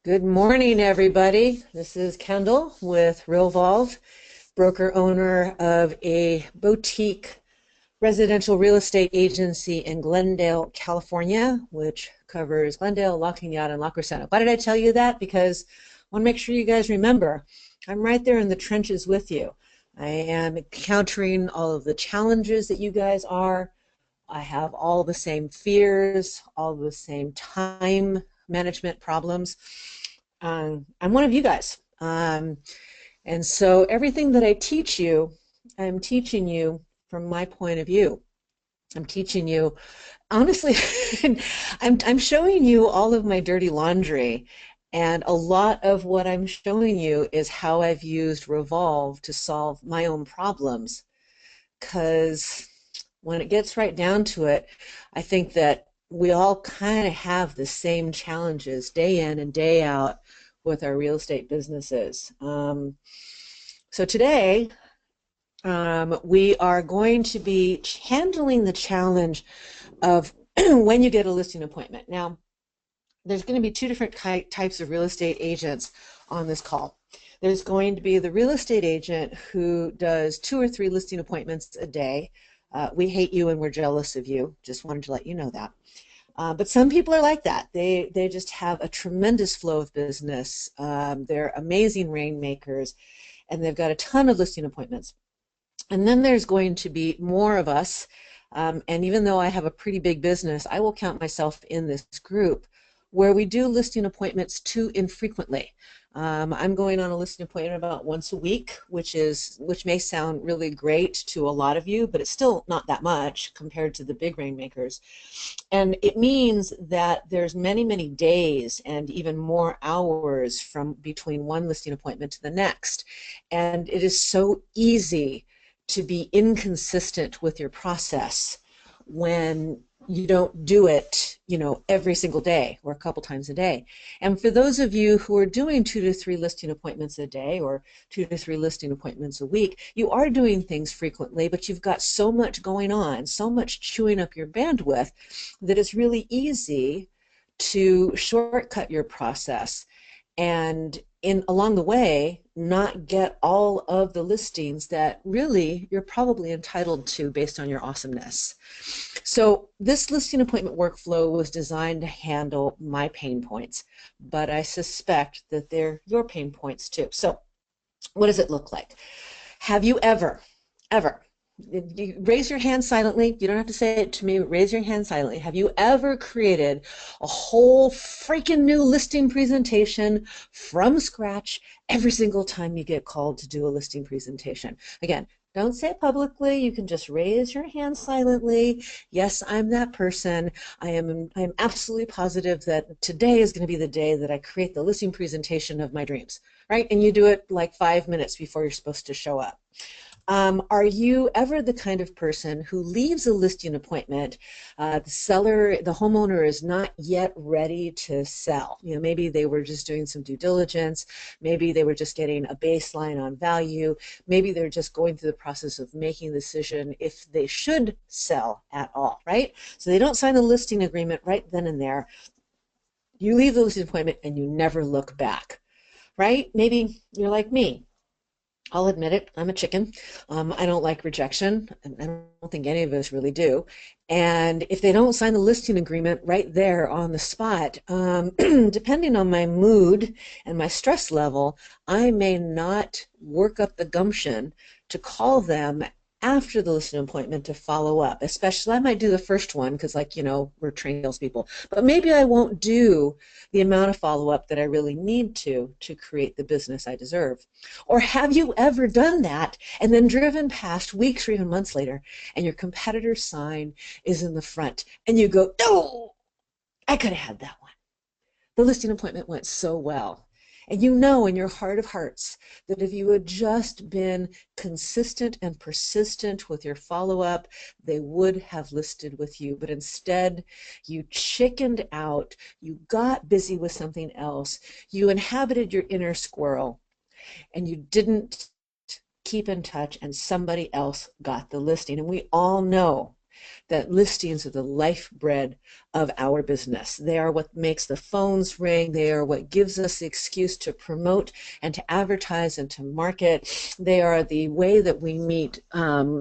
Good morning, everybody. This is Kendall with Realvolve, broker owner of a boutique residential real estate agency in Glendale, California, which covers Glendale, La Cañada, and La Crescenta. Why did I tell you that? Because I want to make sure you guys remember I'm right there in the trenches with you. I am encountering all of the challenges that you guys are. I have all the same fears, all the same time management problems. I'm one of you guys. And so everything that I teach you, I'm teaching you from my point of view. I'm teaching you, honestly, I'm showing you all of my dirty laundry. And a lot of what I'm showing you is how I've used Revolve to solve my own problems. Because when it gets right down to it, I think that we all kind of have the same challenges day in and day out with our real estate businesses. So today, we are going to be handling the challenge of when you get a listing appointment. Now, there's going to be two different types of real estate agents on this call. There's going to be the real estate agent who does 2 or 3 listing appointments a day. We hate you and we're jealous of you. Just wanted to let you know that. But some people are like that. They just have a tremendous flow of business. They're amazing rainmakers, and they've got a ton of listing appointments. And then there's going to be more of us. And even though I have a pretty big business, I will count myself in this group where we do listing appointments too infrequently. I'm going on a listing appointment about once a week, which may sound really great to a lot of you, but it's still not that much compared to the big rainmakers. And it means that there's many, many days and even more hours from between one listing appointment to the next. And it is so easy to be inconsistent with your process when you don't do it, every single day or a couple times a day. And for those of you who are doing 2 to 3 listing appointments a day or 2 to 3 listing appointments a week, you are doing things frequently, but you've got so much going on, so much chewing up your bandwidth that it's really easy to shortcut your process and along the way not get all of the listings that really you're probably entitled to based on your awesomeness. So this listing appointment workflow was designed to handle my pain points, but I suspect that they're your pain points too. So what does it look like? Have you ever, you raise your hand silently, you don't have to say it to me, raise your hand silently. Have you ever created a whole freaking new listing presentation from scratch every single time you get called to do a listing presentation? Again, don't say it publicly. You can just raise your hand silently. Yes, I'm that person. I am absolutely positive that today is going to be the day that I create the listing presentation of my dreams, right? And you do it like 5 minutes before you're supposed to show up. Are you ever the kind of person who leaves a listing appointment, the homeowner is not yet ready to sell? Maybe they were just doing some due diligence, maybe they were just getting a baseline on value, maybe they're just going through the process of making a decision if they should sell at all, right? So they don't sign the listing agreement right then and there. You leave the listing appointment and you never look back, right? Maybe you're like me. I'll admit it, I'm a chicken. I don't like rejection, and I don't think any of us really do. And if they don't sign the listing agreement right there on the spot, depending on my mood and my stress level, I may not work up the gumption to call them after the listing appointment to follow up. Especially, I might do the first one because, we're trained salespeople. But maybe I won't do the amount of follow-up that I really need to create the business I deserve. Or have you ever done that and then driven past weeks or even months later and your competitor's sign is in the front and you go, no, I could have had that one. The listing appointment went so well. And you know in your heart of hearts that if you had just been consistent and persistent with your follow-up, they would have listed with you. But instead, you chickened out, you got busy with something else, you inhabited your inner squirrel, and you didn't keep in touch, and somebody else got the listing. And we all know that listings are the lifeblood of our business. They are what makes the phones ring. They are what gives us the excuse to promote and to advertise and to market. They are the way that we meet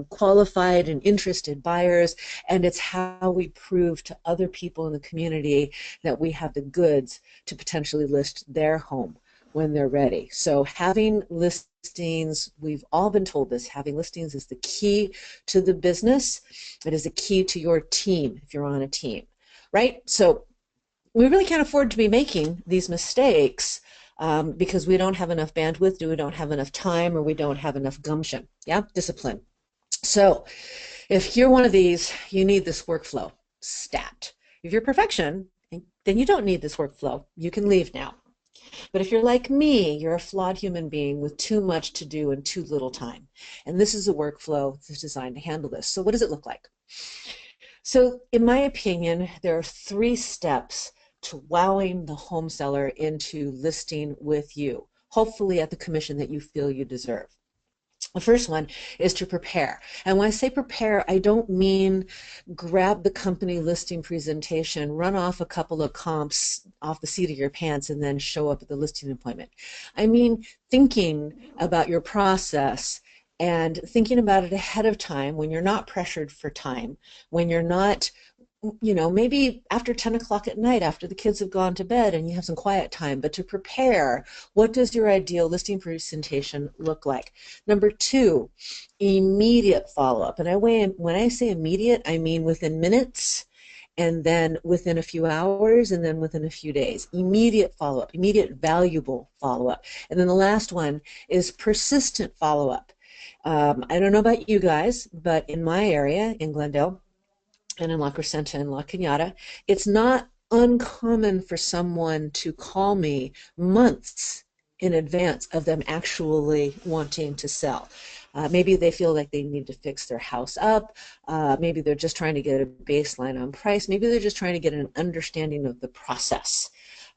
qualified and interested buyers, and it's how we prove to other people in the community that we have the goods to potentially list their home when they're ready. So having listings, we've all been told this, having listings is the key to the business. It is the key to your team if you're on a team, right? So we really can't afford to be making these mistakes because we don't have enough bandwidth, we don't have enough time, or we don't have enough gumption, discipline. So if you're one of these, you need this workflow stat. If you're perfection, then you don't need this workflow. You can leave now. But if you're like me, you're a flawed human being with too much to do and too little time. And this is a workflow that's designed to handle this. So what does it look like? So in my opinion, there are 3 steps to wowing the home seller into listing with you, hopefully at the commission that you feel you deserve. The first one is to prepare. And when I say prepare, I don't mean grab the company listing presentation, run off a couple of comps off the seat of your pants, and then show up at the listing appointment. I mean thinking about your process and thinking about it ahead of time when you're not pressured for time, when you're not, maybe after 10 o'clock at night after the kids have gone to bed and you have some quiet time, but to prepare, what does your ideal listing presentation look like? Number 2, immediate follow-up. And when I say immediate, I mean within minutes, and then within a few hours, and then within a few days. Immediate follow-up, immediate valuable follow-up. And then the last one is persistent follow-up. I don't know about you guys, but in my area, in Glendale, and in La Crescenta and La Cañada, it's not uncommon for someone to call me months in advance of them actually wanting to sell. Maybe they feel like they need to fix their house up. Maybe they're just trying to get a baseline on price. Maybe they're just trying to get an understanding of the process.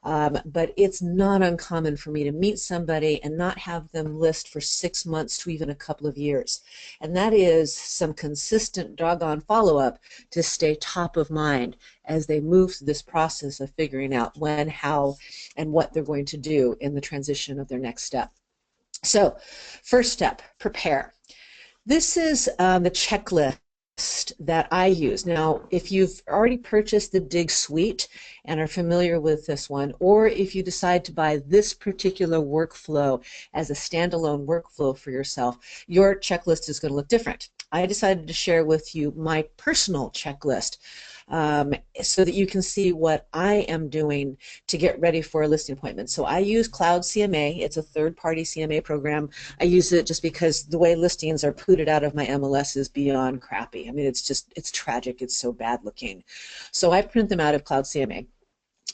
But it's not uncommon for me to meet somebody and not have them list for 6 months to even a couple of years. And that is some consistent doggone follow-up to stay top of mind as they move through this process of figuring out when, how, and what they're going to do in the transition of their next step. So, first step, prepare. This is the checklist that I use. Now, if you've already purchased the Dig Suite and are familiar with this one, or if you decide to buy this particular workflow as a standalone workflow for yourself, your checklist is going to look different. I decided to share with you my personal checklist so that you can see what I am doing to get ready for a listing appointment. So I use Cloud CMA. It's a third-party CMA program. I use it just because the way listings are pooted out of my MLS is beyond crappy. I mean, it's tragic. It's so bad looking. So I print them out of Cloud CMA.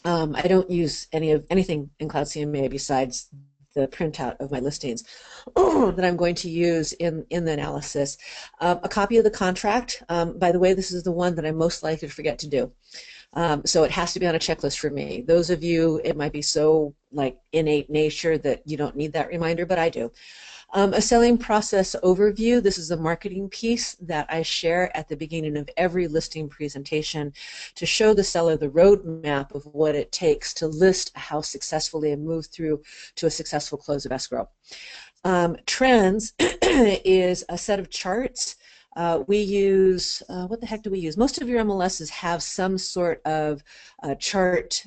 I don't use anything in Cloud CMA besides the printout of my listings that I'm going to use in the analysis. A copy of the contract. By the way, this is the one that I'm most likely to forget to do. So it has to be on a checklist for me. Those of you, it might be so like innate nature that you don't need that reminder, but I do. A selling process overview. This is a marketing piece that I share at the beginning of every listing presentation to show the seller the roadmap of what it takes to list a house successfully and move through to a successful close of escrow. Trends is a set of charts. We use, what the heck do we use? Most of your MLSs have some sort of chart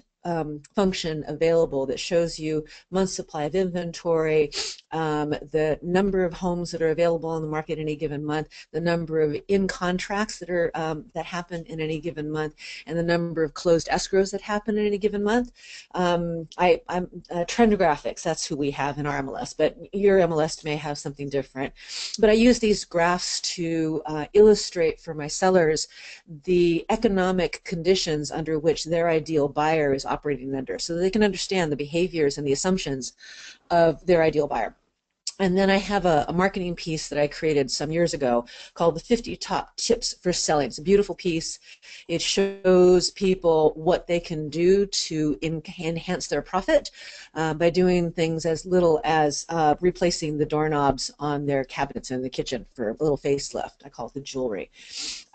function available that shows you month supply of inventory, the number of homes that are available on the market in any given month, the number of in contracts that are that happen in any given month, and the number of closed escrows that happen in any given month. I'm Trendographics, that's who we have in our MLS, but your MLS may have something different. But I use these graphs to illustrate for my sellers the economic conditions under which their ideal buyer is operating under, so that they can understand the behaviors and the assumptions of their ideal buyer. And then I have a marketing piece that I created some years ago called the 50 Top Tips for Selling. It's a beautiful piece. It shows people what they can do to enhance their profit by doing things as little as replacing the doorknobs on their cabinets in the kitchen for a little facelift. I call it the jewelry.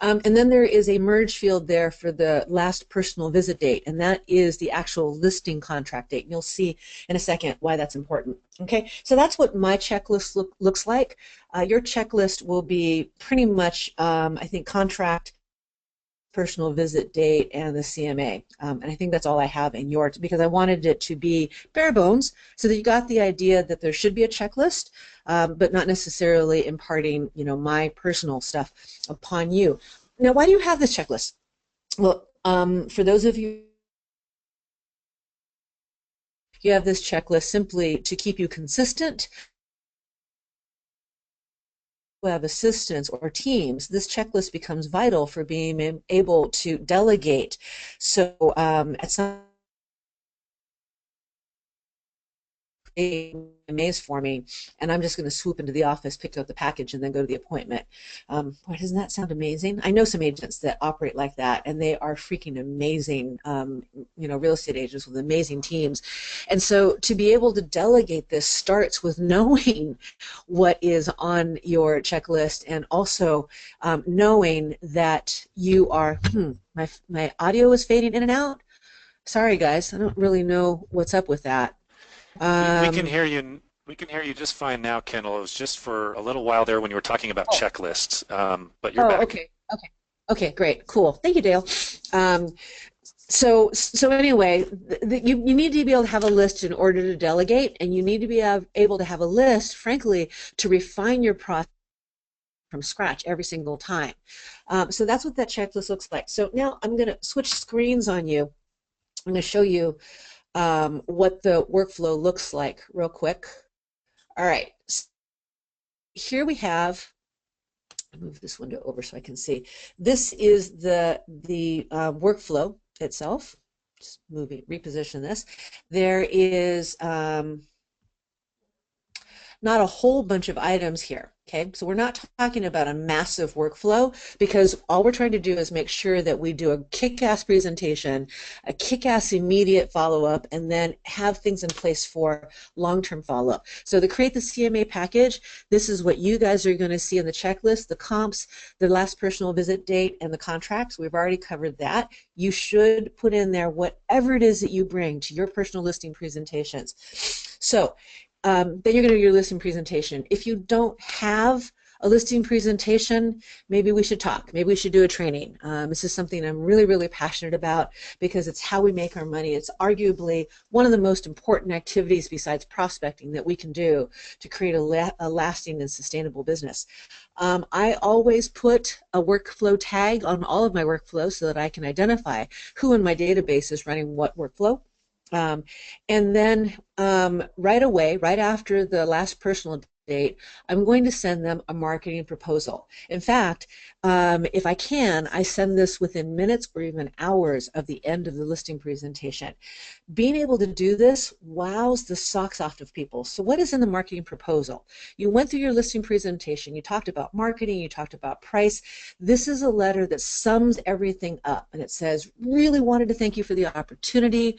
And then there is a merge field there for the last personal visit date, and that is the actual listing contract date. And you'll see in a second why that's important. Okay, so that's what my checklist looks like. Your checklist will be pretty much, I think, contract, personal visit date, and the CMA. And I think that's all I have in yours because I wanted it to be bare bones so that you got the idea that there should be a checklist, but not necessarily imparting, my personal stuff upon you. Now, why do you have this checklist? Well, for those of you have this checklist simply to keep you consistent. Who have assistants or teams, this checklist becomes vital for being able to delegate. So at some maze for me, and I'm just going to swoop into the office, pick up the package, and then go to the appointment. Boy, doesn't that sound amazing? I know some agents that operate like that, and they are freaking amazing, real estate agents with amazing teams. And so to be able to delegate this starts with knowing what is on your checklist, and also knowing that you are, my audio is fading in and out. Sorry, guys, I don't really know what's up with that. We can hear you. We can hear you just fine now, Kendall. It was just for a little while there when you were talking about Oh, checklists, but you're oh, back. okay, okay, okay, great, cool. Thank you, Dale. Um, so anyway, you need to be able to have a list in order to delegate, and you need to be able to have a list, frankly, to refine your process from scratch every single time. So that's what that checklist looks like. So now I'm going to switch screens on you. I'm going to show you what the workflow looks like real quick. All right, here we have, move this window over so I can see. This is the workflow itself. Just reposition this. There is not a whole bunch of items here. Okay, so we're not talking about a massive workflow because all we're trying to do is make sure that we do a kick-ass presentation, a kick-ass immediate follow-up, and then have things in place for long-term follow-up. So to create the CMA package, this is what you guys are going to see in the checklist, the comps, the last personal visit date, and the contracts. We've already covered that. You should put in there whatever it is that you bring to your personal listing presentations. So then you're going to do your listing presentation. If you don't have a listing presentation, maybe we should talk. Maybe we should do a training. This is something I'm really, really passionate about because it's how we make our money. It's arguably one of the most important activities besides prospecting that we can do to create a lasting and sustainable business. I always put a workflow tag on all of my workflows so that I can identify who in my database is running what workflow. Um, and then right away, right after the last personal date, I'm going to send them a marketing proposal. In fact, if I can, I send this within minutes or even hours of the end of the listing presentation. Being able to do this wows the socks off of people. So what is in the marketing proposal? You went through your listing presentation, you talked about marketing, you talked about price. This is a letter that sums everything up, and it says, really wanted to thank you for the opportunity.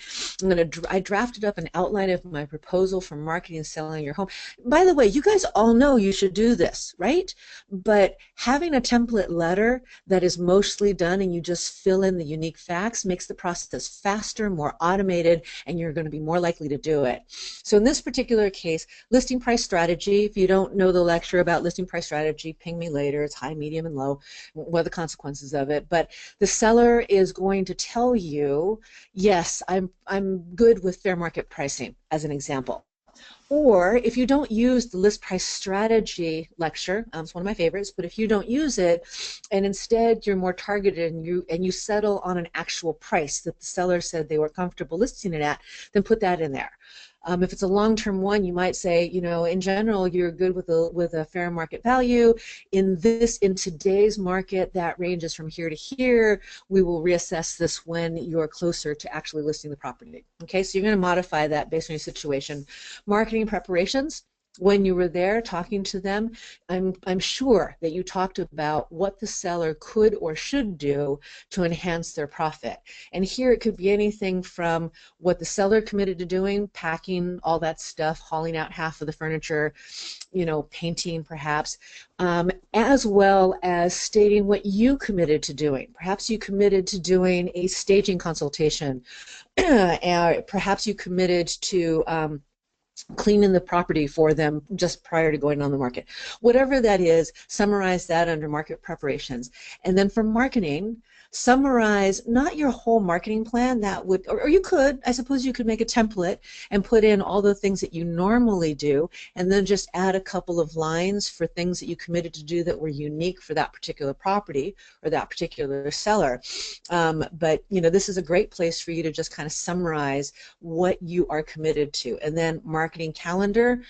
I drafted up an outline of my proposal for marketing and selling your home. By the way, you guys all know you should do this, right? But having a template letter that is mostly done and you just fill in the unique facts makes the process faster, more automated, and you're going to be more likely to do it. So in this particular case, listing price strategy, if you don't know the lecture about listing price strategy, ping me later. It's high, medium, and low. What are the consequences of it? But the seller is going to tell you, yes, I'm good with fair market pricing, as an example. Or if you don't use the list price strategy lecture, it's one of my favorites, but if you don't use it and instead you're more targeted and you settle on an actual price that the seller said they were comfortable listing it at, then put that in there. If it's a long-term one, you might say, in general, you're good with a fair market value. In today's market, that ranges from here to here. We will reassess this when you're closer to actually listing the property. Okay, so you're going to modify that based on your situation. Marketing preparations. when you were there talking to them, I'm sure that you talked about what the seller could or should do to enhance their profit. And here it could be anything from what the seller committed to doing, packing all that stuff, hauling out half of the furniture, painting perhaps, as well as stating what you committed to doing. Perhaps you committed to doing a staging consultation. Perhaps you committed to cleaning the property for them just prior to going on the market. Whatever that is, summarize that under market preparations. And then for marketing, summarize not your whole marketing plan, that would, or you could, I suppose you could make a template and put in all the things that you normally do, and then just add a couple of lines for things that you committed to do that were unique for that particular property or that particular seller. But this is a great place for you to just kind of summarize what you are committed to. And then marketing calendar.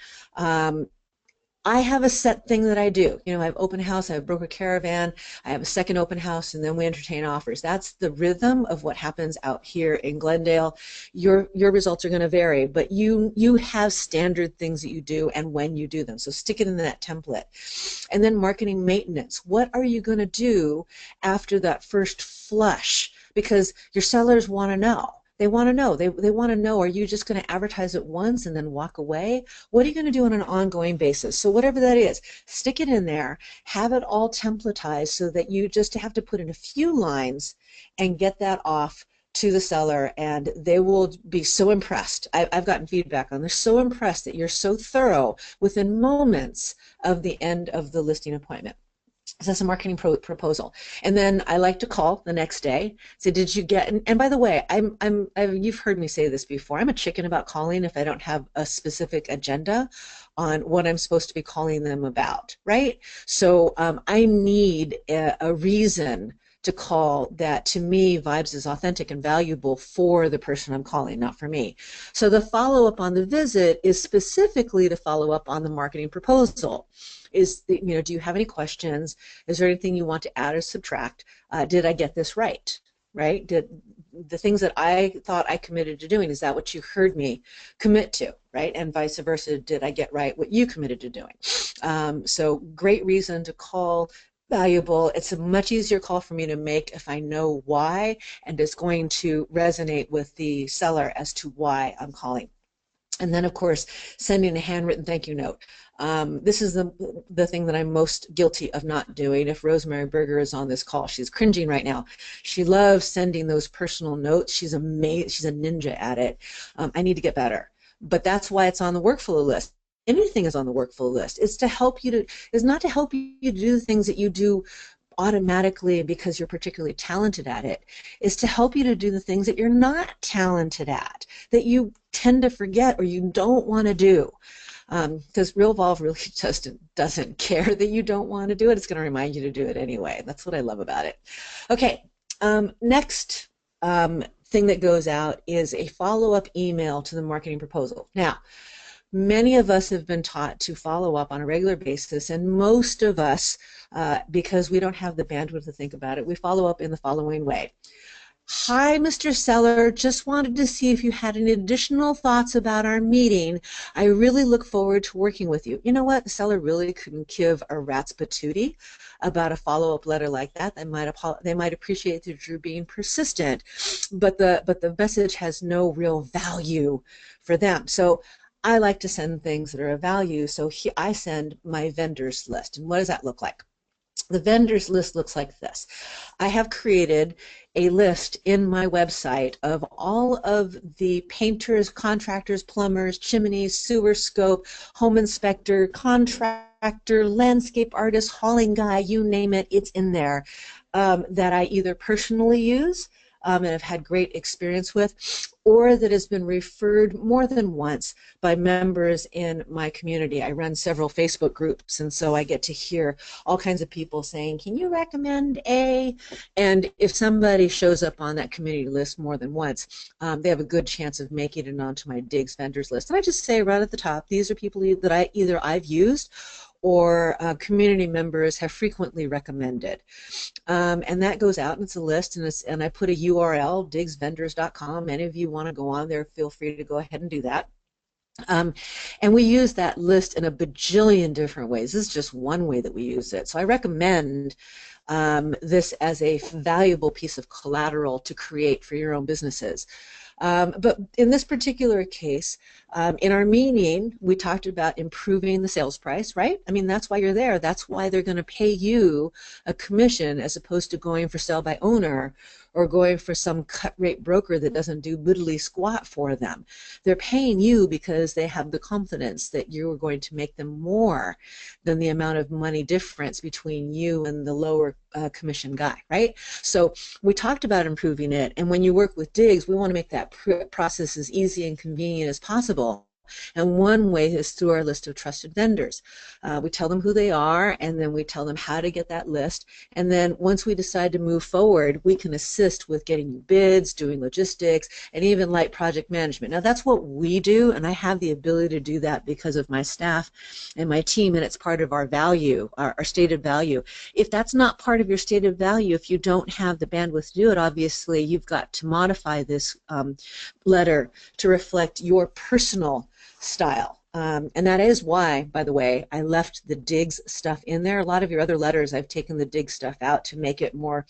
I have a set thing that I do. I have open house, I have broker caravan, I have a second open house, and then we entertain offers. That's the rhythm of what happens out here in Glendale. Your results are going to vary, but you have standard things that you do and when you do them. So stick it in that template. And then marketing maintenance. What are you going to do after that first flush? Because your sellers want to know. They want to know. They want to know, are you just going to advertise it once and then walk away? What are you going to do on an ongoing basis? So whatever that is, stick it in there, have it all templatized so that you just have to put in a few lines and get that off to the seller, and they will be so impressed. I've gotten feedback on, they're so impressed that you're so thorough within moments of the end of the listing appointment. So that's a marketing proposal. And then I like to call the next day, say, did you get, and by the way, you've heard me say this before, I'm a chicken about calling if I don't have a specific agenda on what I'm supposed to be calling them about, right? So I need a reason to call that to me vibes as authentic and valuable for the person I'm calling, not for me. So the follow-up on the visit is specifically to follow up on the marketing proposal. Do you have any questions? Is there anything you want to add or subtract? Did I get this right? Right? Did the things that I thought I committed to doing, is that what you heard me commit to? Right? And vice versa, did I get right what you committed to doing? So great reason to call. Valuable. It's a much easier call for me to make if I know why, and it's going to resonate with the seller as to why I'm calling. And then, of course, sending a handwritten thank you note. This is the thing that I'm most guilty of not doing. If Rosemary Berger is on this call, she's cringing right now. She loves sending those personal notes. She's amazing. She's a ninja at it. I need to get better. But that's why it's on the workflow list. Anything is on the workflow list. It's to help you to, is not to help you to do things that you do automatically because you're particularly talented at it. Is to help you to do the things that you're not talented at, that you tend to forget or you don't want to do. Because Realvolve really doesn't care that you don't want to do it. It's going to remind you to do it anyway. That's what I love about it. Okay, next thing that goes out is a follow-up email to the marketing proposal. Now, many of us have been taught to follow up on a regular basis, and most of us, because we don't have the bandwidth to think about it, we follow up in the following way. Hi, Mr. Seller, just wanted to see if you had any additional thoughts about our meeting. I really look forward to working with you. You know what? The seller really couldn't give a rat's patootie about a follow-up letter like that. They might appreciate that you're being persistent, but the message has no real value for them. So I like to send things that are of value, so I send my vendors list. And what does that look like? The vendors list looks like this. I have created a list in my website of all of the painters, contractors, plumbers, chimneys, sewer scope, home inspector, contractor, landscape artist, hauling guy, you name it, it's in there, that I either personally use and have had great experience with, or that has been referred more than once by members in my community. I run several Facebook groups, and so I get to hear all kinds of people saying, can you recommend a? And if somebody shows up on that community list more than once, they have a good chance of making it onto my Digs vendors list. And I just say right at the top, these are people that I've used or community members have frequently recommended. And that goes out, and it's a list, and I put a URL, digsvendors.com. Any of you want to go on there, feel free to go ahead and do that. Um, and we use that list in a bajillion different ways. This is just one way that we use it. So I recommend this as a valuable piece of collateral to create for your own businesses. But in this particular case, in our meeting, we talked about improving the sales price, right? I mean, that's why you're there. That's why they're going to pay you a commission as opposed to going for sale by owner or going for some cut rate broker that doesn't do diddly squat for them. They're paying you because they have the confidence that you are going to make them more than the amount of money difference between you and the lower commission guy, right? So we talked about improving it, and when you work with digs, we want to make that process as easy and convenient as possible. And one way is through our list of trusted vendors. We tell them who they are, and then we tell them how to get that list. And then once we decide to move forward, we can assist with getting you bids, doing logistics, and even light project management. Now, that's what we do, and I have the ability to do that because of my staff and my team, and it's part of our value, our stated value. If that's not part of your stated value, if you don't have the bandwidth to do it, obviously you've got to modify this letter to reflect your personal style. And that is why, by the way, I left the digs stuff in there. A lot of your other letters, I've taken the dig stuff out to make it more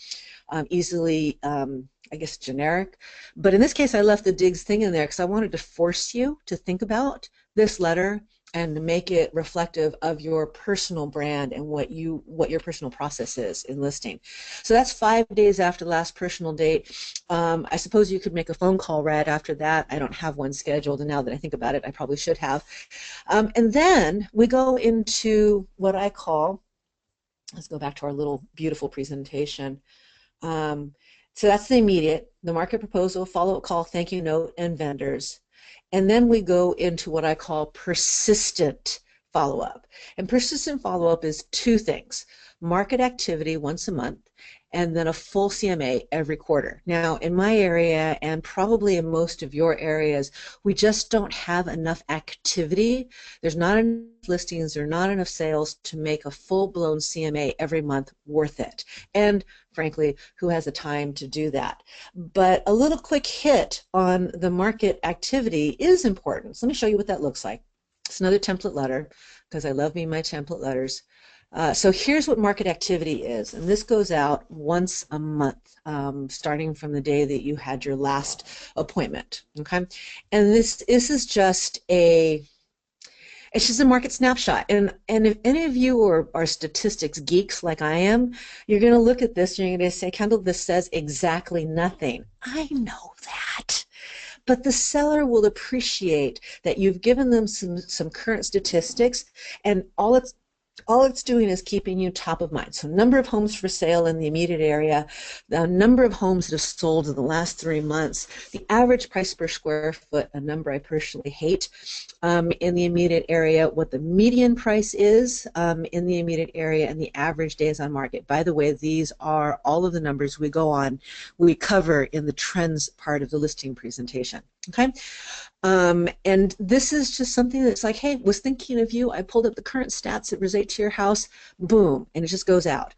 easily, I guess, generic. But in this case, I left the digs thing in there because I wanted to force you to think about this letter and to make it reflective of your personal brand and what your personal process is in listing. So that's 5 days after the last personal date. I suppose you could make a phone call right after that. I don't have one scheduled, and now that I think about it, I probably should have. And then we go into what I call, let's go back to our little beautiful presentation. So that's the immediate, the market proposal, follow-up call, thank you note, and vendors. And then we go into what I call persistent follow-up. And persistent follow-up is two things: market activity once a month, and then a full CMA every quarter. Now, in my area, and probably in most of your areas, we just don't have enough activity. There's not enough listings, there are not enough sales to make a full-blown CMA every month worth it. And frankly, who has the time to do that? But a little quick hit on the market activity is important. So let me show you what that looks like. It's another template letter because I love me my template letters. So here's what market activity is, and this goes out once a month, starting from the day that you had your last appointment. Okay, and this is just a it's just a market snapshot. And if any of you are statistics geeks like I am, you're going to look at this and you're going to say, Kendall, this says exactly nothing. I know that. But the seller will appreciate that you've given them some current statistics, and all it's doing is keeping you top of mind. So number of homes for sale in the immediate area, the number of homes that have sold in the last 3 months, the average price per square foot, a number I personally hate, in the immediate area, what the median price is in the immediate area, and the average days on market. By the way, these are all of the numbers we cover in the trends part of the listing presentation. Okay. And this is just something that's like, hey, was thinking of you. I pulled up the current stats that relate to your house. Boom, and it just goes out.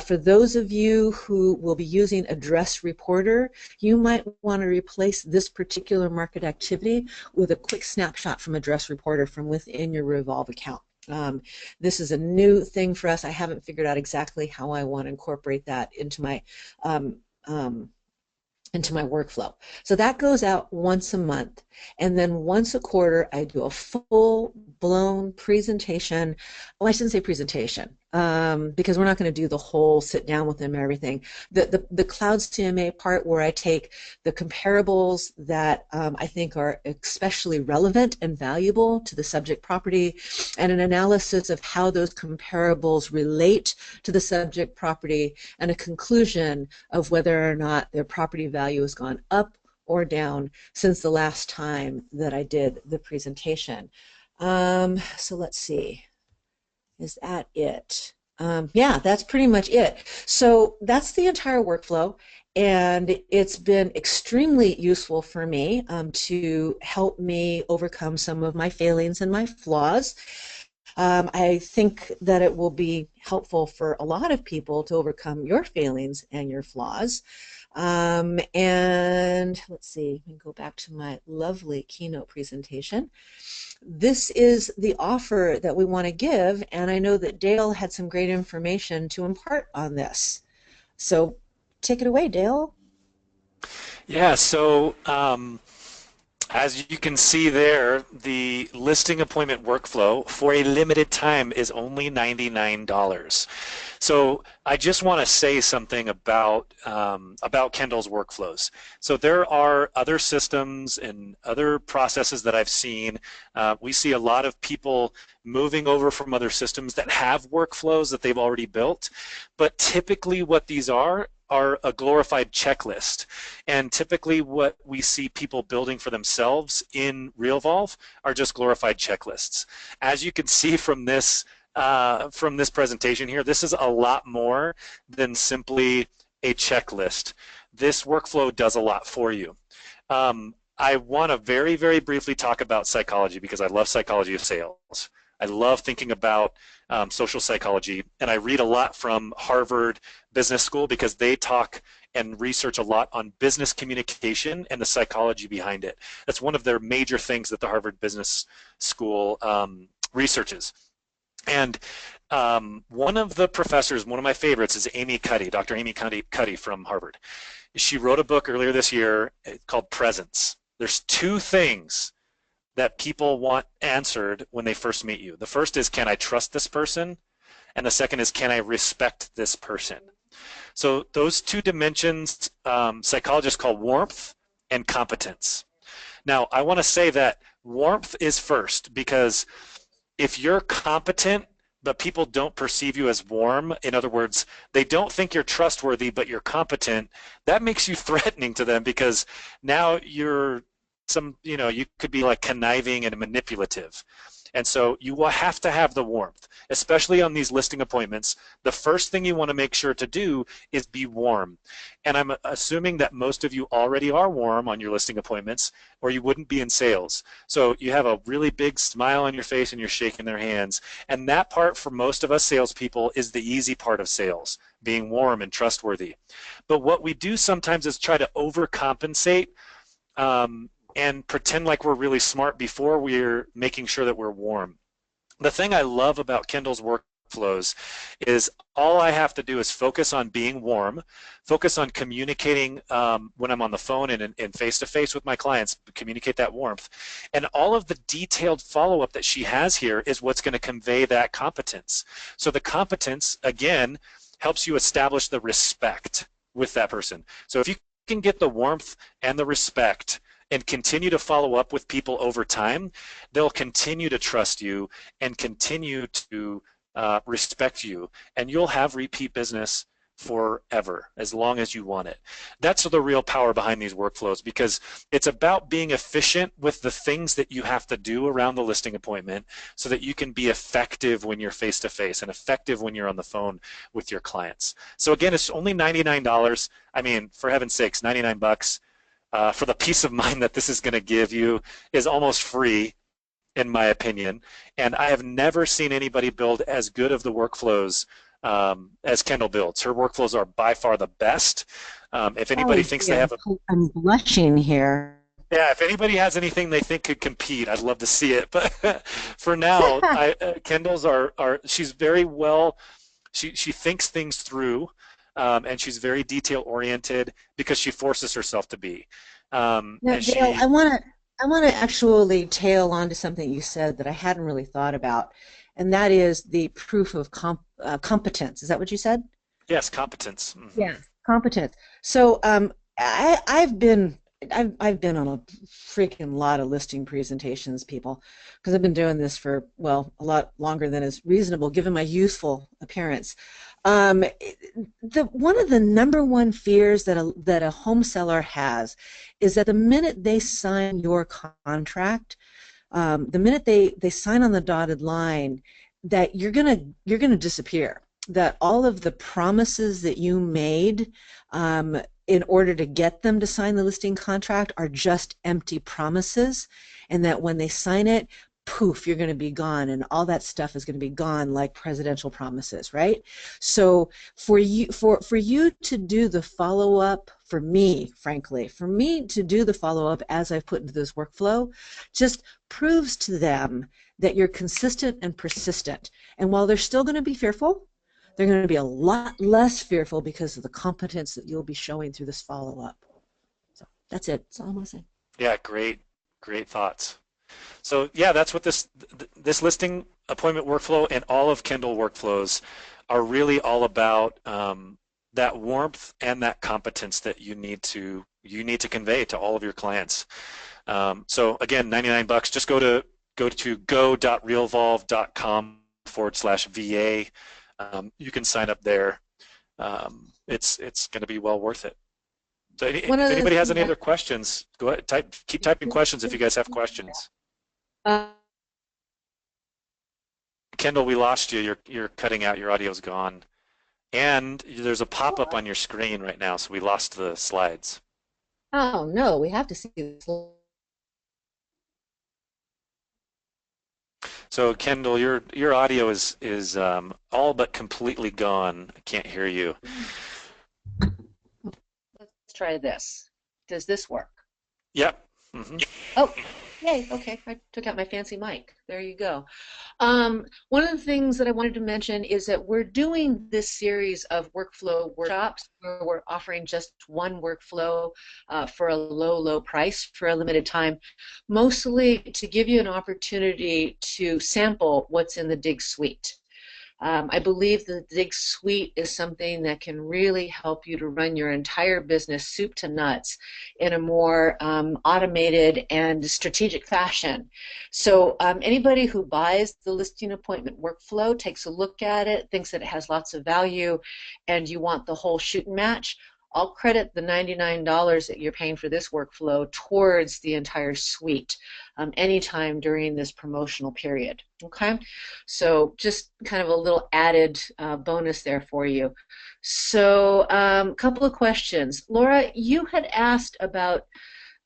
For those of you who will be using Address Reporter, you might want to replace this particular market activity with a quick snapshot from Address Reporter from within your Revolve account. This is a new thing for us. I haven't figured out exactly how I want to incorporate that into my workflow. So that goes out once a month, and then once a quarter I do a full-blown presentation. Well, I shouldn't say presentation because we're not going to do the whole sit down with them and everything. The Cloud CMA part, where I take the comparables that I think are especially relevant and valuable to the subject property, and an analysis of how those comparables relate to the subject property, and a conclusion of whether or not their property value has gone up or down since the last time that I did the presentation. So let's see. Is that it? Yeah, that's pretty much it. So that's the entire workflow, and it's been extremely useful for me to help me overcome some of my failings and my flaws. I think that it will be helpful for a lot of people to overcome your failings and your flaws. And let's see, let me go back to my lovely keynote presentation. This is the offer that we want to give, and I know that Dale had some great information to impart on this. So take it away, Dale. Yeah, so as you can see there, the listing appointment workflow for a limited time is only $99. So I just want to say something about Kendall's workflows. So there are other systems and other processes that I've seen. We see a lot of people moving over from other systems that have workflows that they've already built, but typically what these are a glorified checklist. And typically what we see people building for themselves in Realvolve are just glorified checklists. As you can see from this presentation here, this is a lot more than simply a checklist. This workflow does a lot for you. I want to very, very briefly talk about psychology because I love psychology of sales. I love thinking about social psychology, and I read a lot from Harvard Business School because they talk and research a lot on business communication and the psychology behind it. That's one of their major things that the Harvard Business School researches. And one of the professors, one of my favorites, is Amy Cuddy, Dr. Amy Cuddy from Harvard. She wrote a book earlier this year called Presence. There's two things that people want answered when they first meet you. The first is, can I trust this person? And the second is, can I respect this person? So those two dimensions, psychologists call warmth and competence. Now, I want to say that warmth is first because if you're competent but people don't perceive you as warm, in other words, they don't think you're trustworthy but you're competent, that makes you threatening to them because now you could be like conniving and manipulative. And so you will have to have the warmth, especially on these listing appointments. The first thing you want to make sure to do is be warm. And I'm assuming that most of you already are warm on your listing appointments, or you wouldn't be in sales. So you have a really big smile on your face and you're shaking their hands. And that part for most of us salespeople is the easy part of sales, being warm and trustworthy. But what we do sometimes is try to overcompensate and pretend like we're really smart before we're making sure that we're warm. The thing I love about Kendall's workflows is all I have to do is focus on being warm, focus on communicating when I'm on the phone and face-to-face with my clients, communicate that warmth. And all of the detailed follow-up that she has here is what's going to convey that competence. So the competence, again, helps you establish the respect with that person. So if you can get the warmth and the respect and continue to follow up with people over time, they'll continue to trust you and continue to respect you, and you'll have repeat business forever as long as you want it. That's the real power behind these workflows, because it's about being efficient with the things that you have to do around the listing appointment so that you can be effective when you're face to face and effective when you're on the phone with your clients. So again, it's only $99. I mean, for heaven's sakes, 99 bucks. For the peace of mind that this is going to give you is almost free, in my opinion. And I have never seen anybody build as good of the workflows as Kendall builds. Her workflows are by far the best. If anybody thinks they have I'm blushing here. Yeah, if anybody has anything they think could compete, I'd love to see it. But for now, Kendall's she's very well, she thinks things through. And she's very detail-oriented because she forces herself to be. Now, Dale, I want to actually tail on to something you said that I hadn't really thought about, and that is the proof of competence. Is that what you said? Yes, competence. Mm-hmm. Yeah, competence. So I've been on a freaking lot of listing presentations, people, because I've been doing this for, well, a lot longer than is reasonable given my youthful appearance. One of the number one fears that a home seller has is that the minute they sign your contract, the minute they sign on the dotted line, that you're gonna disappear. That all of the promises that you made in order to get them to sign the listing contract are just empty promises, and that when they sign it, poof, you're going to be gone, and all that stuff is going to be gone like presidential promises, right? So for you to do the follow-up, for me, frankly, for me to do the follow-up as I've put into this workflow, just proves to them that you're consistent and persistent. And while they're still going to be fearful, they're going to be a lot less fearful because of the competence that you'll be showing through this follow-up. So that's it. That's all I'm going to say. Yeah, great thoughts. So yeah, that's what this listing appointment workflow and all of Kendyl workflows are really all about. That warmth and that competence that you need to convey to all of your clients. So again, 99 bucks. Just go to go.realvolve.com/VA. You can sign up there. It's going to be well worth it. So if anybody has any other questions, go ahead, keep typing questions if you guys have questions. Kendyl, we lost you. You're cutting out. Your audio's gone. And there's a pop-up on your screen right now, so we lost the slides. Oh no, we have to see this. So Kendyl, your audio is all but completely gone. I can't hear you. Let's try this. Does this work? Yep. Mm-hmm. Oh, yay. Okay, I took out my fancy mic. There you go. One of the things that I wanted to mention is that we're doing this series of workflow workshops where we're offering just one workflow for a low price for a limited time, mostly to give you an opportunity to sample what's in the Dig Suite. I believe the Dig Suite is something that can really help you to run your entire business soup to nuts in a more automated and strategic fashion. So anybody who buys the listing appointment workflow takes a look at it, thinks that it has lots of value, and you want the whole shoot and match, I'll credit the $99 that you're paying for this workflow towards the entire suite anytime during this promotional period. Okay, so just kind of a little added bonus there for you. So a couple of questions. Laura, you had asked about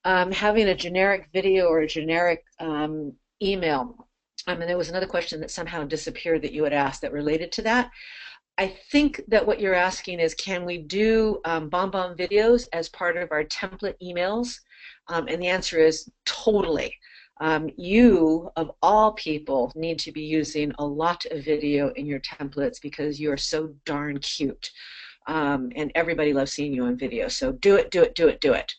having a generic video or a generic email. And there was another question that somehow disappeared that you had asked that related to that. I think that what you're asking is, can we do Bambang videos as part of our template emails? And the answer is totally. You, of all people, need to be using a lot of video in your templates because you are so darn cute. And everybody loves seeing you on video. So do it, do it, do it, do it.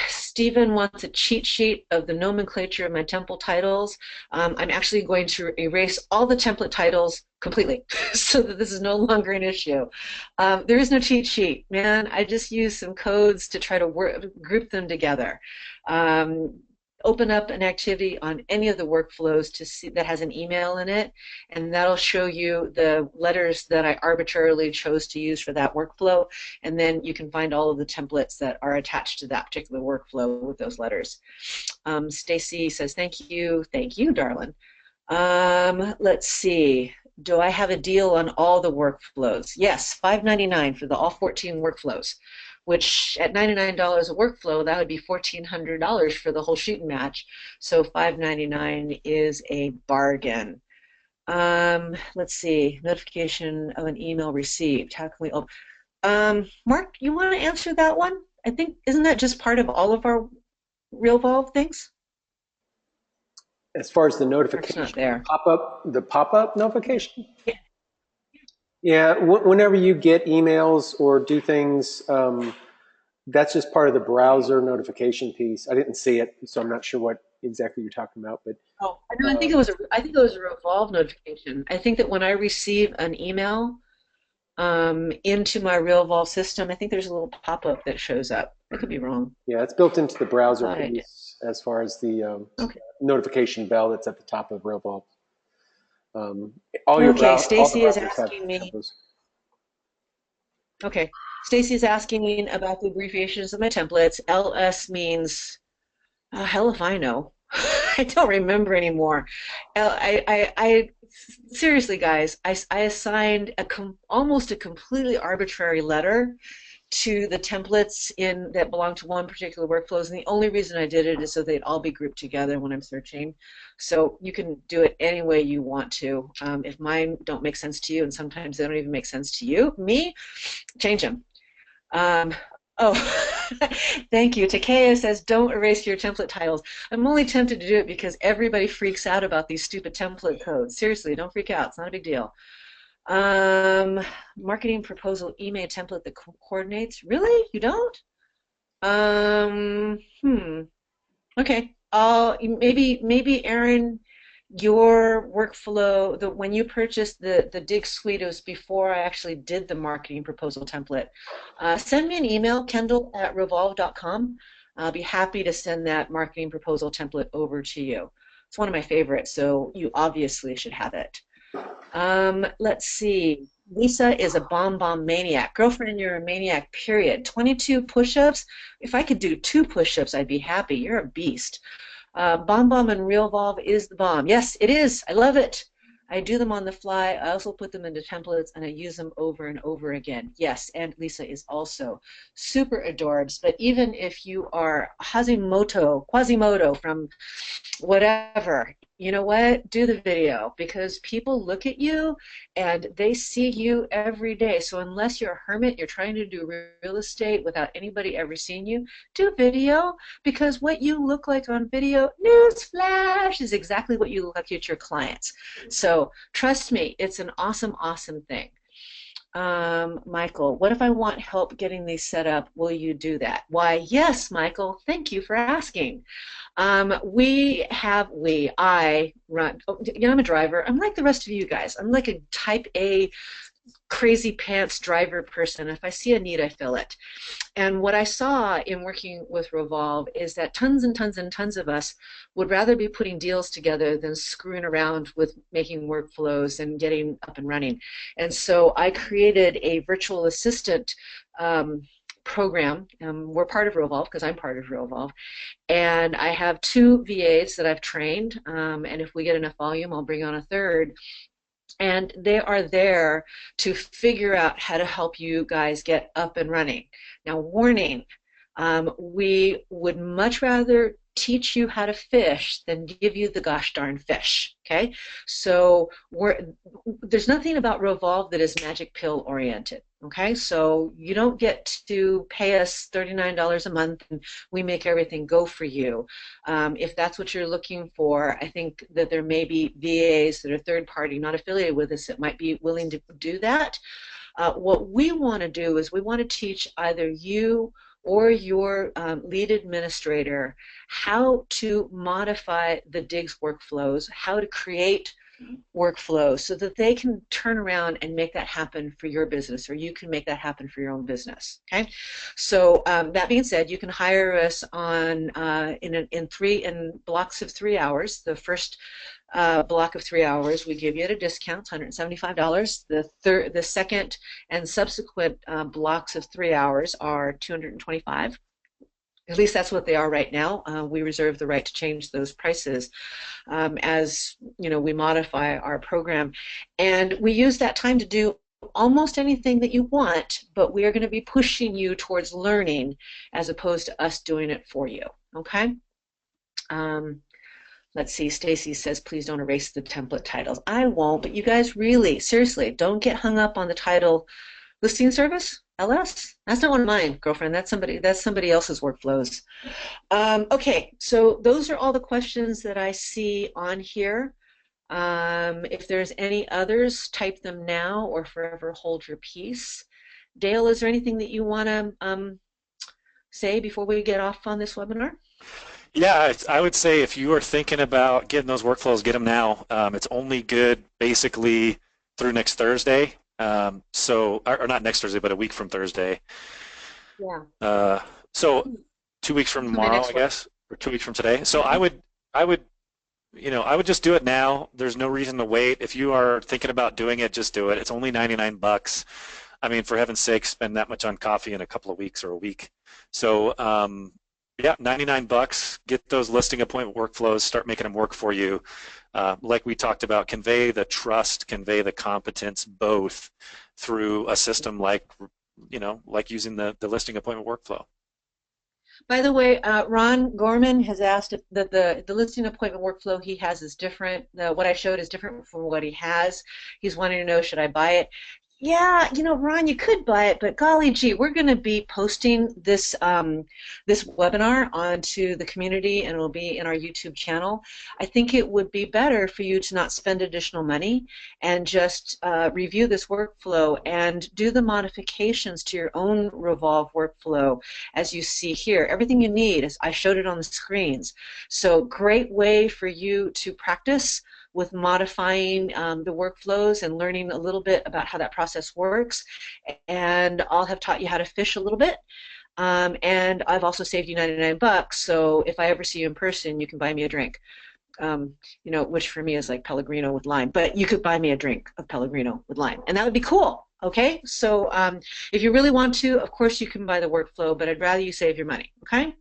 Stephen wants a cheat sheet of the nomenclature of my template titles. I'm actually going to erase all the template titles completely so that this is no longer an issue. There is no cheat sheet, man. I just use some codes to try to group them together. Open up an activity on any of the workflows to see that has an email in it, and that'll show you the letters that I arbitrarily chose to use for that workflow, and then you can find all of the templates that are attached to that particular workflow with those letters. Stacy says, thank you, darling. Let's see. Do I have a deal on all the workflows? Yes, $5.99 for all 14 workflows, which at $99 a workflow, that would be $1,400 for the whole shoot and match. So $5.99 is a bargain. Let's see, notification of an email received. How can we open? Mark, you want to answer that one? I think, isn't that just part of all of our Realvolve things? As far as the notification, the pop-up notification? Yeah. Yeah, whenever you get emails or do things, that's just part of the browser notification piece. I didn't see it, so I'm not sure what exactly you're talking about. But no, I think it was a Revolve notification. I think that when I receive an email into my Realvolve system, I think there's a little pop-up that shows up. I could be wrong. Yeah, it's built into the browser piece as far as the notification bell that's at the top of Realvolve. Stacy is asking me. Okay, Stacy is asking me about the abbreviations of my templates. LS means, hell if I know. I don't remember anymore. I seriously, guys, I assigned almost a completely arbitrary letter to the templates in that belong to one particular workflows, and the only reason I did it is so they'd all be grouped together when I'm searching. So you can do it any way you want to. If mine don't make sense to you, and sometimes they don't even make sense to me, change them. Oh, thank you. Takea says, don't erase your template titles. I'm only tempted to do it because everybody freaks out about these stupid template codes. Seriously, don't freak out. It's not a big deal. Marketing proposal email template that coordinates. Really? You don't? Okay. Maybe Aaron, your workflow, when you purchased the Dig Suite, it was before I actually did the marketing proposal template. Send me an email, Kendyl@realvolve.com. I'll be happy to send that marketing proposal template over to you. It's one of my favorites, so you obviously should have it. Let's see. Lisa is a bomb maniac. Girlfriend, you're a maniac, period. 22 push-ups. If I could do 2 push-ups, I'd be happy. You're a beast. Bomb and Realvolve is the bomb. Yes, it is. I love it. I do them on the fly. I also put them into templates, and I use them over and over again. Yes, and Lisa is also super adorbs. But even if you are Quasimodo from whatever, you know what? Do the video, because people look at you and they see you every day. So unless you're a hermit, you're trying to do real estate without anybody ever seeing you, do video, because what you look like on video, newsflash, is exactly what you look like at your clients. So trust me, it's an awesome, awesome thing. Michael, what if I want help getting these set up? Will you do that? Why, yes, Michael, thank you for asking. I run, I'm a driver. I'm like the rest of you guys. I'm like a type A crazy pants driver person. If I see a need, I fill it. And what I saw in working with Realvolve is that tons and tons and tons of us would rather be putting deals together than screwing around with making workflows and getting up and running. And so I created a virtual assistant program. We're part of Realvolve because I'm part of Realvolve. And I have 2 VAs that I've trained, and if we get enough volume, I'll bring on a 3rd. And they are there to figure out how to help you guys get up and running. Now, warning, we would much rather teach you how to fish than give you the gosh darn fish, okay? So there's nothing about Realvolve that is magic pill oriented, okay? So you don't get to pay us $39 a month and we make everything go for you. If that's what you're looking for, I think that there may be VAs that are third party, not affiliated with us, that might be willing to do that. What we want to do is we want to teach either you or your lead administrator how to modify the Digs workflows, how to create workflows so that they can turn around and make that happen for your business, or you can make that happen for your own business. Okay, so that being said, you can hire us on in blocks of 3 hours. The first block of 3 hours we give you at a discount, $175. The second and subsequent blocks of 3 hours are $225. At least that's what they are right now. We reserve the right to change those prices as we modify our program, and we use that time to do almost anything that you want, but we are going to be pushing you towards learning as opposed to us doing it for you. Okay. Let's see, Stacy says, please don't erase the template titles. I won't, but you guys really, seriously, don't get hung up on the title listing service, LS. That's not one of mine, girlfriend. That's somebody else's workflows. Okay, so those are all the questions that I see on here. If there's any others, type them now or forever hold your peace. Dale, is there anything that you want to say before we get off on this webinar? Yeah, I would say if you are thinking about getting those workflows, get them now. It's only good basically through next Thursday. Or not next Thursday, but a week from Thursday. Yeah. So 2 weeks from tomorrow, I guess, or 2 weeks from today. So I would just do it now. There's no reason to wait. If you are thinking about doing it, just do it. It's only 99 bucks. I mean, for heaven's sake, spend that much on coffee in a couple of weeks or a week. So yeah, 99 bucks. Get those listing appointment workflows. Start making them work for you. Like we talked about, convey the trust, convey the competence, both through a system like like using the listing appointment workflow. By the way, Ron Gorman has asked if that the listing appointment workflow he has is different. What I showed is different from what he has. He's wanting to know, should I buy it? Yeah, Ron, you could buy it, but golly gee, we're going to be posting this webinar onto the community, and it'll be in our YouTube channel. I think it would be better for you to not spend additional money and just review this workflow and do the modifications to your own Revolve workflow as you see here. Everything you need, I showed it on the screens. So great way for you to practice with modifying the workflows and learning a little bit about how that process works. And I'll have taught you how to fish a little bit. And I've also saved you 99 bucks. So if I ever see you in person, you can buy me a drink. Which for me is like Pellegrino with lime. But you could buy me a drink of Pellegrino with lime, and that would be cool. Okay, so if you really want to, of course you can buy the workflow, but I'd rather you save your money. Okay.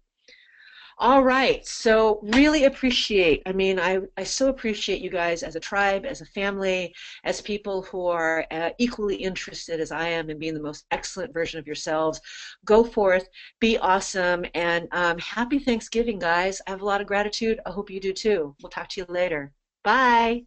All right, so really appreciate, I so appreciate you guys as a tribe, as a family, as people who are equally interested as I am in being the most excellent version of yourselves. Go forth, be awesome, and happy Thanksgiving, guys. I have a lot of gratitude. I hope you do too. We'll talk to you later. Bye.